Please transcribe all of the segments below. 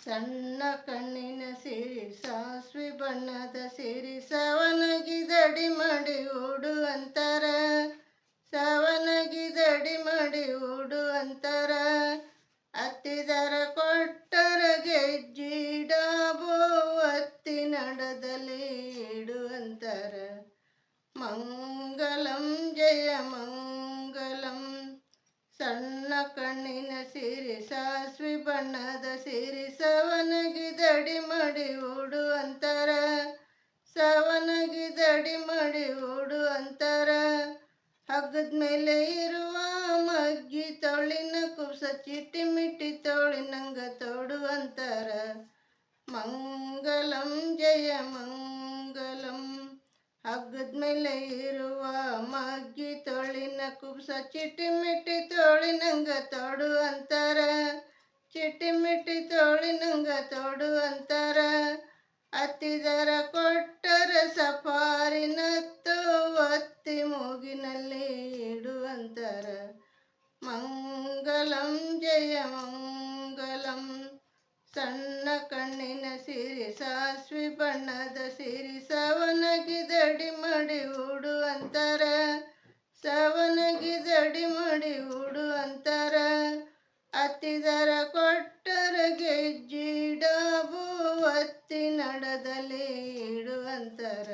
ಸಣ್ಣ ಕಣ್ಣಿನ ಸಿರಿ ಸಾಸ್ವಿ ಬಣ್ಣದ ಸಿರಿ ಸವನಗಿದಡಿ ಮಾಡಿ ಓಡುವಂತರ, ಸವನಗಿದಡಿ ಮಾಡಿ ಓಡುವಂತರ, ಹತ್ತಿದರ ಕೊಟ್ಟರ ಗೆಜ್ಜಿಡಾಬೋ ಹತ್ತಿ ನಡೆದಲ್ಲಿ ಇಡುವಂತರ. ಮಂಗಲಂ ಜಯ ಮಂಗಲಂ. ಸಣ್ಣ ಕಣ್ಣಿನ ಸಿರಿ ಸಾಸ್ವಿ ಬಣ್ಣದ ಸಿರಿ ಸವನಗಿದಡಿ ಮಾಡಿ ಓಡುವಂತರ, ಸವನಗಿದಡಿ ಮಾಡಿ ಓಡುವಂತರ, ಹಗ್ಗದ ಮೇಲೆ ಇರುವ ಮಗ್ಗಿ ತೋಳಿನ ಕುಬ್ಸ ಚಿಟಿ ಮಿಟಿ ತೋಳಿನಂಗ ತೋಡುವಂತರ. ಮಂಗಲಂ ಜಯ ಮಂಗಲಂ. ಹಗ್ಗದ ಮೇಲೆ ಇರುವ ಮಗ್ಗಿ ತೋಳಿನ ಕುಬ್ಸ ಚಿಟಿ ಮಿಟಿ ತೋಳಿನಂಗ ತೋಡುವಂತರ, ಚಿಟಿ ಮಿಟಿ ತೋಳಿನಂಗ ತೋಡುವಂತರ, ಹತ್ತಿದರ ಕೊಟ್ಟರ ಸಫಾರಿನತ್ತು ಒತ್ತಿ ಮೂಗಿನಲ್ಲಿ ಇಡುವಂತರ. ಮಂಗಲಂ ಜಯ ಮಂಗಲಂ. ಸಣ್ಣ ಕಣ್ಣಿನ ಸಿರಿ ಸಾಸ್ವಿ ಬಣ್ಣದ ಸಿರಿ ಸವನಗಿದಡಿ ಮಾಡಿ ಓಡುವಂತರ, ಸವನಗಿದಡಿ ಮಾಡಿ ಓಡುವಂತರ, ಹತ್ತಿದರ ಕೊಟ್ಟರ ಗೆಜ್ಜಿಡಾಬು ಹತ್ತಿ ನಡೆದಲ್ಲಿ ಇಡುವಂತರ.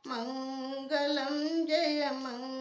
ಮಂಗಲಂ ಜಯ ಮಂಗಲಂ.